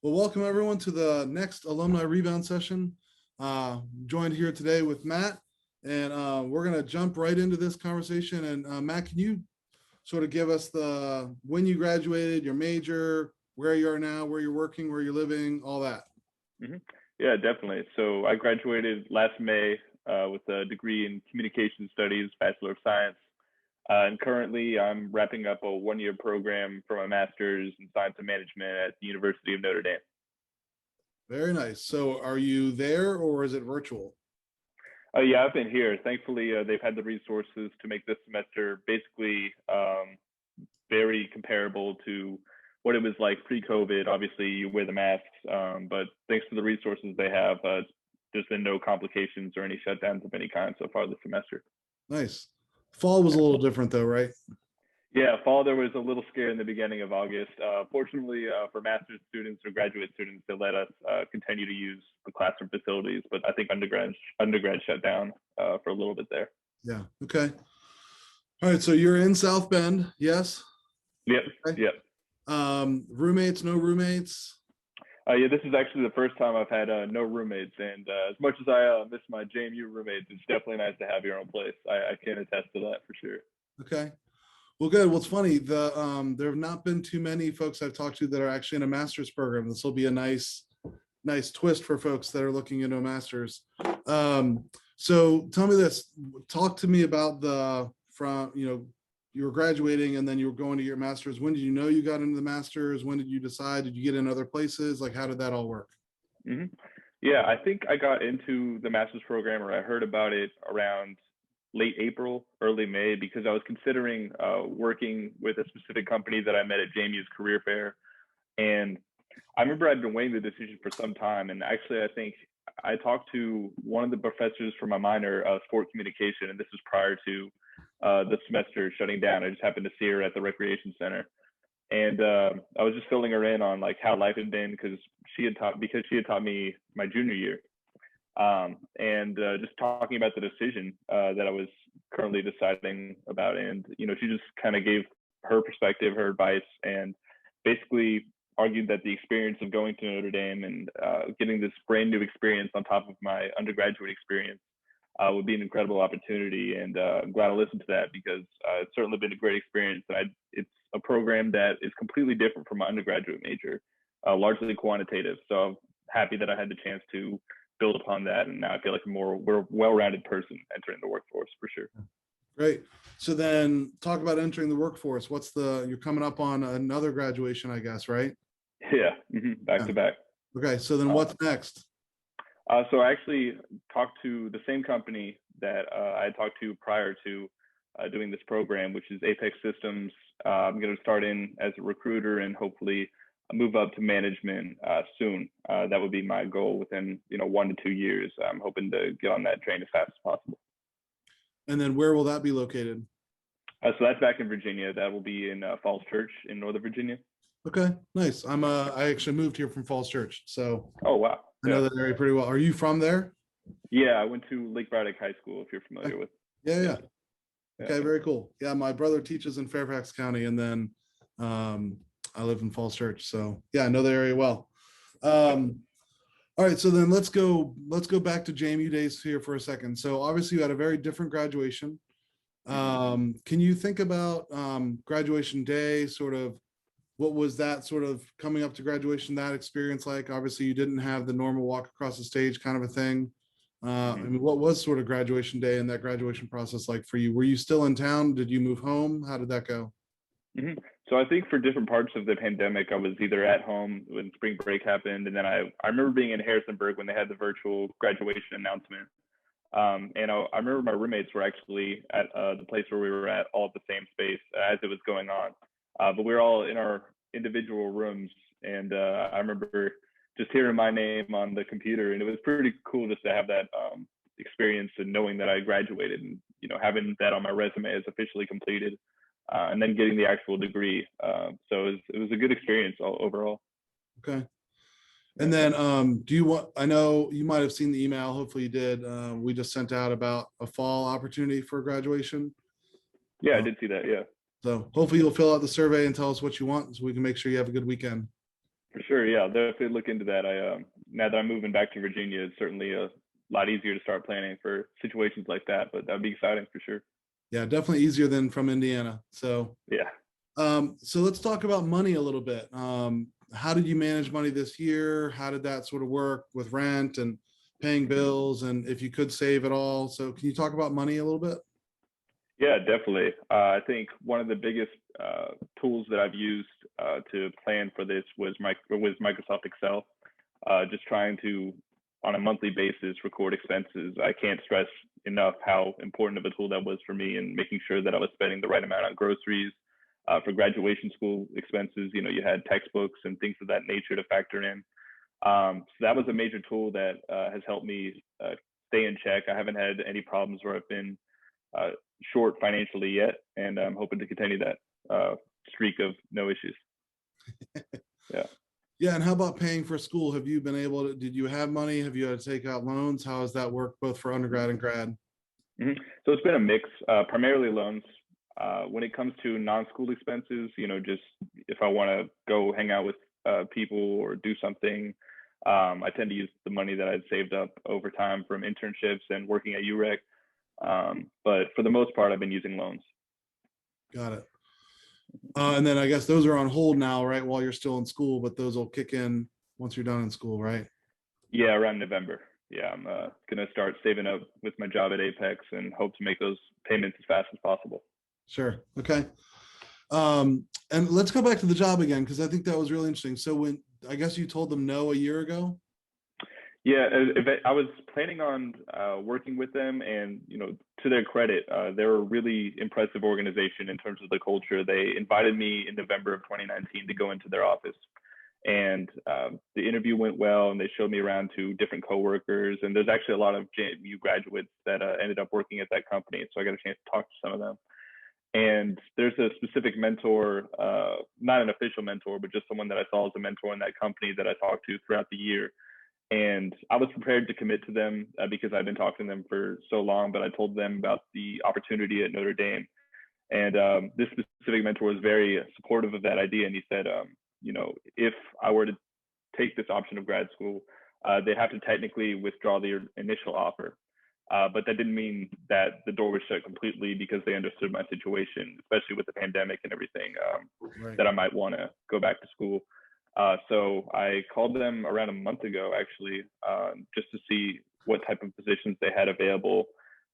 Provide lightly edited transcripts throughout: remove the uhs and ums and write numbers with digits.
Well, welcome everyone to the next alumni rebound session. Joined here today with Matt, and we're going to jump right into this conversation. And Matt, can you sort of give us the when you graduated, your major, where you are now, where you're working, where you're living, all that? Mm-hmm. Yeah, definitely. So I graduated last May with a degree in Communication Studies, Bachelor of Science. And currently I'm wrapping up a 1-year program for my master's in Science and Management at the University of Notre Dame. Very nice. So are you there or is it virtual? Yeah, I've been here. Thankfully, they've had the resources to make this semester basically very comparable to what it was like pre-COVID. Obviously, you wear the masks, but thanks to the resources they have, there's been no complications or any shutdowns of any kind so far this semester. Nice. Fall was a little different though, right? Yeah, fall there was a little scare in the beginning of August. Fortunately, for master's students or graduate students, they let us continue to use the classroom facilities, but I think undergrad shut down for a little bit there. Yeah. Okay. All right. So you're in South Bend, yes? Yep. Okay. Yep. Roommates, no roommates? Yeah, this is actually the first time I've had no roommates, and as much as I miss my JMU roommates, it's definitely nice to have your own place. I can attest to that for sure. Okay. Well, good. Well, it's funny. There have not been too many folks I've talked to that are actually in a master's program. This will be a nice twist for folks that are looking into a master's. So tell me this. Talk to me about you were graduating and then you were going to your master's. When did you know you got into the master's? When did you decide? Did you get in other places? Like, how did that all work? Mm-hmm. Yeah, I think I got into the master's program, or I heard about it around late April, early May, because I was considering working with a specific company that I met at JMU's career fair. And I remember I'd been weighing the decision for some time. And actually, I think I talked to one of the professors for my minor, sport communication, and this was prior to the semester shutting down. I just happened to see her at the recreation center. And I was just filling her in on like how life had been because she had taught me my junior year. And just talking about the decision that I was currently deciding about. And, she just kind of gave her perspective, her advice, and basically argued that the experience of going to Notre Dame and getting this brand new experience on top of my undergraduate experience would be an incredible opportunity. And I'm glad I listened to that because it's certainly been a great experience. And it's a program that is completely different from my undergraduate major, largely quantitative. So I'm happy that I had the chance to build upon that, and now I feel like we're a well-rounded person entering the workforce for sure. Great. So then talk about entering the workforce. You're coming up on another graduation, I guess, right? Yeah. Mm-hmm. Back to back. Okay. So then what's next? So I actually talked to the same company that I had talked to prior to doing this program, which is Apex Systems. I'm going to start in as a recruiter and hopefully move up to management soon. That would be my goal within 1 to 2 years. I'm hoping to get on that train as fast as possible. And then where will that be located? So that's back in Virginia. That will be in Falls Church in Northern Virginia. Okay, nice. I actually moved here from Falls Church, so oh wow, I know that area pretty well. Are you from there? Yeah, I went to Lake Braddock High School. If you're familiar with. Yeah. Okay, very cool. Yeah, my brother teaches in Fairfax County, and then I live in Falls Church, so yeah, I know the area well. All right, so then let's go back to JMU days here for a second. So obviously you had a very different graduation. Can you think about graduation day, sort of what was that sort of coming up to graduation, that experience like? Obviously you didn't have the normal walk across the stage kind of a thing. I mean, what was sort of graduation day and that graduation process like for you? Were you still in town? Did you move home? How did that go? Mm-hmm. So I think for different parts of the pandemic, I was either at home when spring break happened, and then I remember being in Harrisonburg when they had the virtual graduation announcement. And I remember my roommates were actually at the place where we were at all at the same space as it was going on. But we were all in our individual rooms, and I remember just hearing my name on the computer, and it was pretty cool just to have that experience and knowing that I graduated, and having that on my resume as officially completed, and then getting the actual degree. So it was a good experience overall. Okay. And then I know you might have seen the email, hopefully you did, we just sent out about a fall opportunity for graduation. Yeah, I did see that. Yeah. So hopefully you'll fill out the survey and tell us what you want so we can make sure you have a good weekend. For sure. Yeah, I'll definitely look into that. Now that I'm moving back to Virginia, it's certainly a lot easier to start planning for situations like that, but that'd be exciting for sure. Yeah, definitely easier than from Indiana. So, Yeah. so let's talk about money a little bit. How did you manage money this year? How did that sort of work with rent and paying bills, and if you could save at all? So, can you talk about money a little bit? Yeah, definitely. I think one of the biggest tools that I've used to plan for this was Microsoft Excel. Just trying to, on a monthly basis, record expenses. I can't stress enough how important of a tool that was for me in making sure that I was spending the right amount on groceries. For graduation school expenses, you had textbooks and things of that nature to factor in. So that was a major tool that has helped me stay in check. I haven't had any problems where I've been short financially yet, and I'm hoping to continue that streak of no issues. Yeah. Yeah, and how about paying for school? Have you been able to, did you have money? Have you had to take out loans? How has that worked both for undergrad and grad? Mm-hmm. So it's been a mix, primarily loans. When it comes to non-school expenses, just if I want to go hang out with people or do something, I tend to use the money that I'd saved up over time from internships and working at UREC. But for the most part, I've been using loans. Got it. And then I guess those are on hold now, right? While you're still in school, but those will kick in once you're done in school, right? Yeah, around November. Yeah, I'm going to start saving up with my job at Apex and hope to make those payments as fast as possible. Sure. Okay. And let's go back to the job again, because I think that was really interesting. So when, I guess you told them no a year ago? Yeah, I was planning on working with them, and to their credit, they're a really impressive organization in terms of the culture. They invited me in November of 2019 to go into their office, and the interview went well, and they showed me around to different coworkers, and there's actually a lot of JMU graduates that ended up working at that company, so I got a chance to talk to some of them. And there's a specific mentor, not an official mentor, but just someone that I saw as a mentor in that company that I talked to throughout the year. And I was prepared to commit to them because I've been talking to them for so long, but I told them about the opportunity at Notre Dame. And this specific mentor was very supportive of that idea. And he said, if I were to take this option of grad school, they have to technically withdraw their initial offer. But that didn't mean that the door was shut completely, because they understood my situation, especially with the pandemic and everything, Right. that I might want to go back to school. So I called them around a month ago, actually, just to see what type of positions they had available.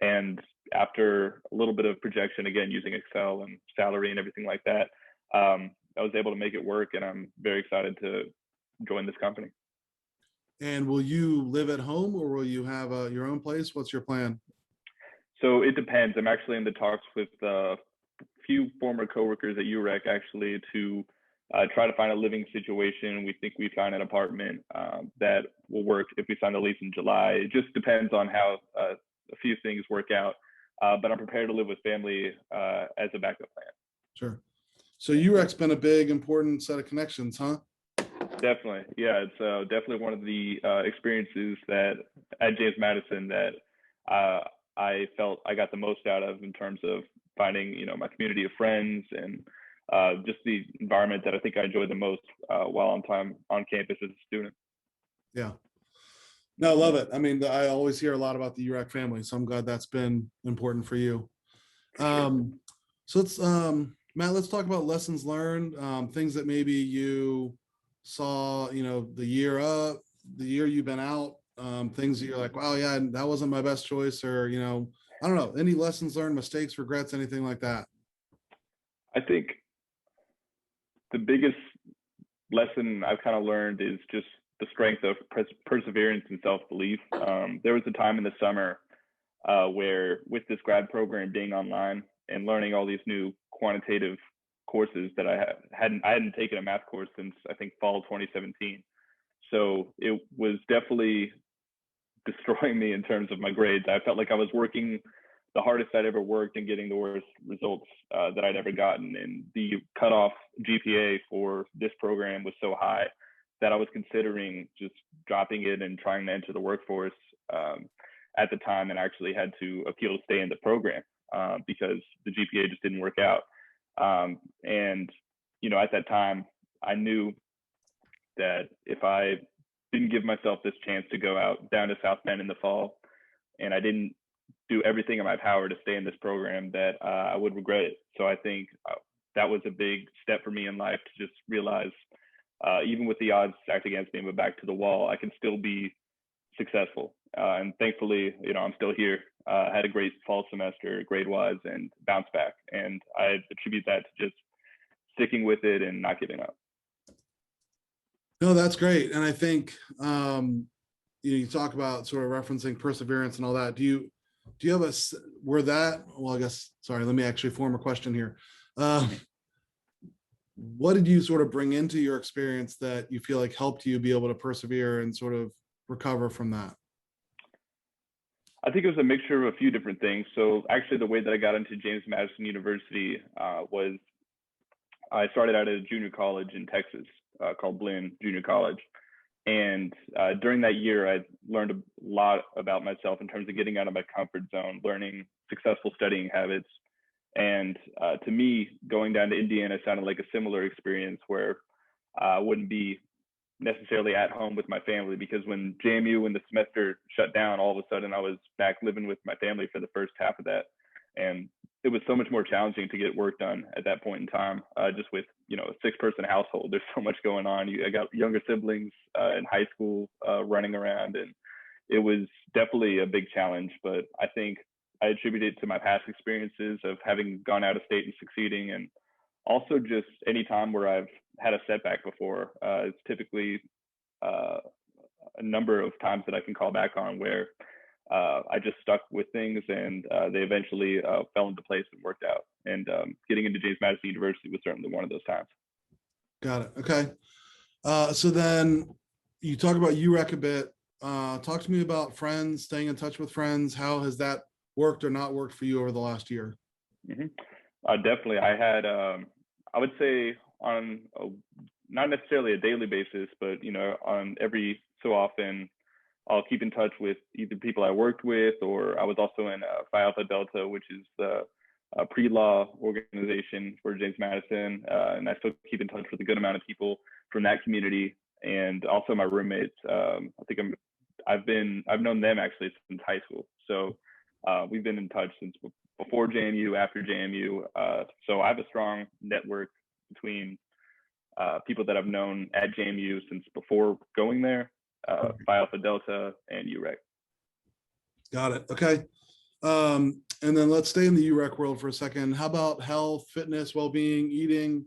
And after a little bit of projection, again, using Excel and salary and everything like that, I was able to make it work, and I'm very excited to join this company. And will you live at home, or will you have your own place? What's your plan? So it depends. I'm actually in the talks with a few former coworkers at UREC, actually, to try to find a living situation. We think we found an apartment that will work if we sign the lease in July. It just depends on how a few things work out. But I'm prepared to live with family as a backup plan. Sure. So UREC's been a big, important set of connections, huh? Definitely. Yeah, it's definitely one of the experiences that at James Madison that I felt I got the most out of, in terms of finding, my community of friends, and just the environment that I think I enjoyed the most while on campus as a student. Yeah. No, I love it. I mean, I always hear a lot about the UREC family, so I'm glad that's been important for you. So let's, Matt, let's talk about lessons learned, things that maybe you saw, the year you've been out, things that you're like, wow, yeah, that wasn't my best choice, or, I don't know, any lessons learned, mistakes, regrets, anything like that? I think the biggest lesson I've kind of learned is just the strength of perseverance and self-belief. There was a time in the summer where, with this grad program being online and learning all these new quantitative courses that I hadn't taken a math course since, I think, fall 2017. So it was definitely destroying me in terms of my grades. I felt like I was working the hardest I'd ever worked and getting the worst results that I'd ever gotten. And the cutoff GPA for this program was so high that I was considering just dropping it and trying to enter the workforce at the time, and actually had to appeal to stay in the program because the GPA just didn't work out. And, at that time, I knew that if I didn't give myself this chance to go out down to South Bend in the fall, and I didn't do everything in my power to stay in this program, that I would regret it. So I think that was a big step for me in life, to just realize, even with the odds stacked against me, but back to the wall, I can still be successful. And thankfully, I'm still here. I had a great fall semester grade-wise and bounced back. And I attribute that to just sticking with it and not giving up. No, that's great. And I think, you talk about sort of referencing perseverance and all that. Do you have I guess, sorry, let me actually form a question here. What did you sort of bring into your experience that you feel like helped you be able to persevere and sort of recover from that? I think it was a mixture of a few different things. So actually, the way that I got into James Madison University was I started out at a junior college in Texas called Blinn Junior College. And during that year, I learned a lot about myself in terms of getting out of my comfort zone, learning successful studying habits. And to me, going down to Indiana sounded like a similar experience, where I wouldn't be necessarily at home with my family, because when JMU, when the semester shut down, all of a sudden I was back living with my family for the first half of that. And it was so much more challenging to get work done at that point in time, just with, a 6-person household. There's so much going on. I got younger siblings in high school running around, and it was definitely a big challenge. But I think I attribute it to my past experiences of having gone out of state and succeeding, and also just any time where I've had a setback before. It's typically a number of times that I can call back on where I just stuck with things, and they eventually fell into place and worked out. And getting into James Madison University was certainly one of those times. Got it. Okay. So then you talk about UREC a bit. Talk to me about friends, staying in touch with friends. How has that worked or not worked for you over the last year? Definitely. I had, I would say on not necessarily a daily basis, but, on every so often, I'll keep in touch with either people I worked with, or I was also in Phi Alpha Delta, which is the pre-law organization for James Madison. And I still keep in touch with a good amount of people from that community, and also my roommates. I've known them actually since high school. So we've been in touch since before JMU, after JMU. So I have a strong network between people that I've known at JMU since before going there, Phi Alpha Delta and UREC. Got it. Okay. And then let's stay in the UREC world for a second. How about health, fitness, well-being, eating?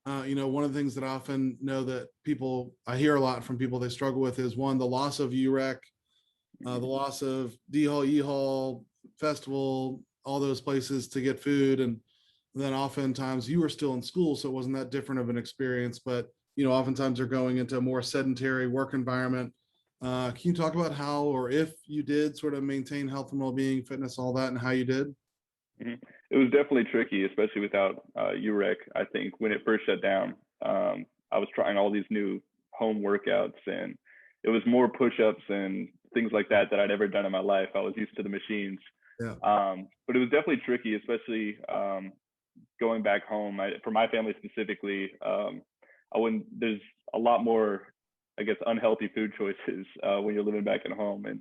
One of the things that I often know that I hear a lot from people they struggle with is, one, the loss of UREC, the loss of D-Hall, E-Hall, Festival, all those places to get food. And then oftentimes you were still in school, so it wasn't that different of an experience, but oftentimes they're going into a more sedentary work environment. Can you talk about how, or if you did sort of maintain health and well-being, fitness, all that, and how you did? It was definitely tricky, especially without UREC. I think when it first shut down, I was trying all these new home workouts, and it was more push-ups and things like that I'd ever done in my life. I was used to the machines. Yeah. But it was definitely tricky, especially going back home. For my family specifically, there's a lot more, I guess, unhealthy food choices when you're living back at home. And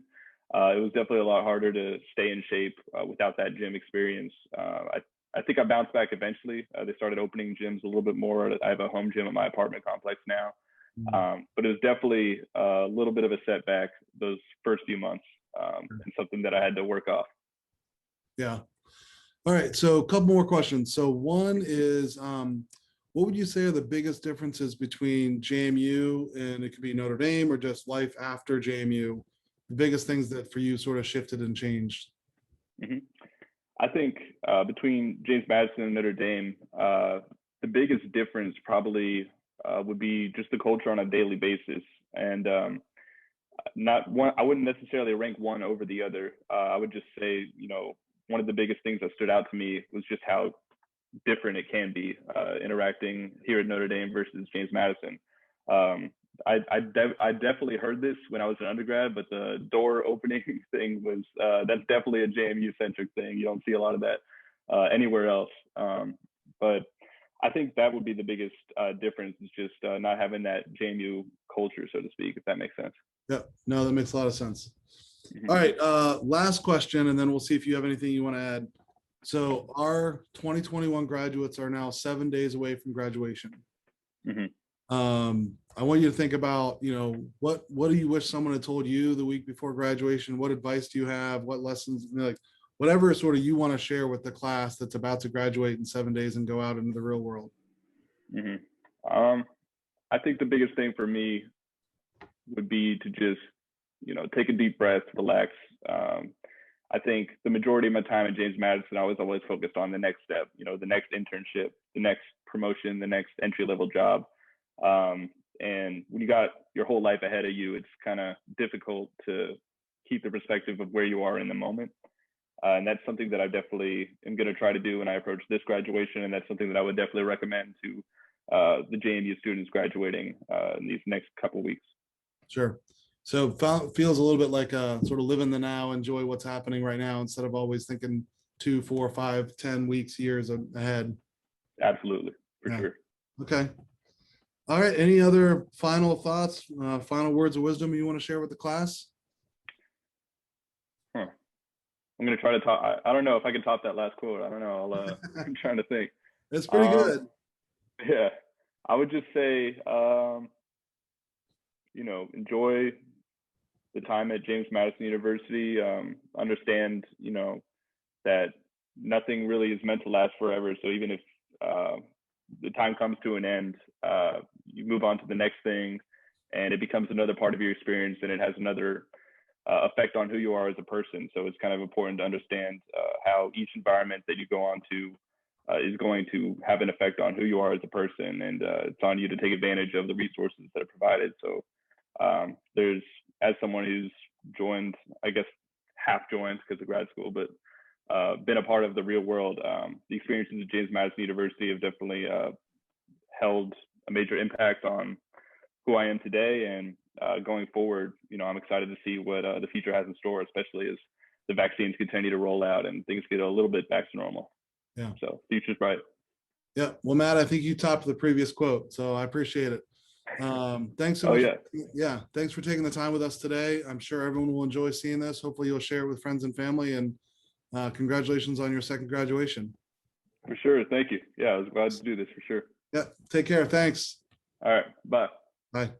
it was definitely a lot harder to stay in shape without that gym experience. I think I bounced back eventually. They started opening gyms a little bit more. I have a home gym at my apartment complex now. But it was definitely a little bit of a setback those first few months, and something that I had to work off. Yeah. All right. So a couple more questions. So one is, what would you say are the biggest differences between JMU, and it could be Notre Dame or just life after JMU, the biggest things that for you sort of shifted and changed? I think between James Madison and Notre Dame, the biggest difference probably would be just the culture on a daily basis. And I wouldn't necessarily rank one over the other. I would just say, one of the biggest things that stood out to me was just how different it can be interacting here at Notre Dame versus James Madison. I definitely heard this when I was an undergrad, but the door opening thing was that's definitely a JMU centric thing. You don't see a lot of that anywhere else. But I think that would be the biggest difference, is just not having that JMU culture, so to speak, if that makes sense. Yeah, no, that makes a lot of sense. Mhm. All right, last question, and then we'll see if you have anything you want to add. So our 2021 graduates are now 7 days away from graduation. Mhm. I want you to think about, what do you wish someone had told you the week before graduation? What advice do you have? What lessons, like whatever sort of you want to share with the class that's about to graduate in 7 days and go out into the real world? Mhm. I think the biggest thing for me would be to just, take a deep breath, relax. I think the majority of my time at James Madison, I was always focused on the next step, the next internship, the next promotion, the next entry-level job. And when you got your whole life ahead of you, it's kind of difficult to keep the perspective of where you are in the moment. And that's something that I definitely am going to try to do when I approach this graduation. And that's something that I would definitely recommend to the JMU students graduating in these next couple of weeks. Sure. So feels a little bit like sort of live in the now, enjoy what's happening right now instead of always thinking 2, 4, 5, 10 weeks, years ahead. Absolutely, for sure. Okay. All right. Any other final thoughts, final words of wisdom you want to share with the class? I'm going to try to top. I don't know if I can top that last quote. I don't know. I'm trying to think. It's pretty good. Yeah. I would just say, enjoy the time at James Madison University. Understand, that nothing really is meant to last forever. So even if the time comes to an end, you move on to the next thing, and it becomes another part of your experience, and it has another effect on who you are as a person. So it's kind of important to understand how each environment that you go on to is going to have an effect on who you are as a person, and it's on you to take advantage of the resources that are provided. So there's, as someone who's joined, I guess half joined because of grad school, but been a part of the real world, the experiences at James Madison University have definitely held a major impact on who I am today. And going forward, I'm excited to see what the future has in store, especially as the vaccines continue to roll out and things get a little bit back to normal. Yeah. So future's bright. Yeah. Well, Matt, I think you topped the previous quote, so I appreciate it. Thanks so much. Yeah. Thanks for taking the time with us today. I'm sure everyone will enjoy seeing this. Hopefully you'll share it with friends and family, and congratulations on your second graduation. For sure. Thank you. Yeah, I was glad to do this for sure. Yeah. Take care. Thanks. All right. Bye. Bye.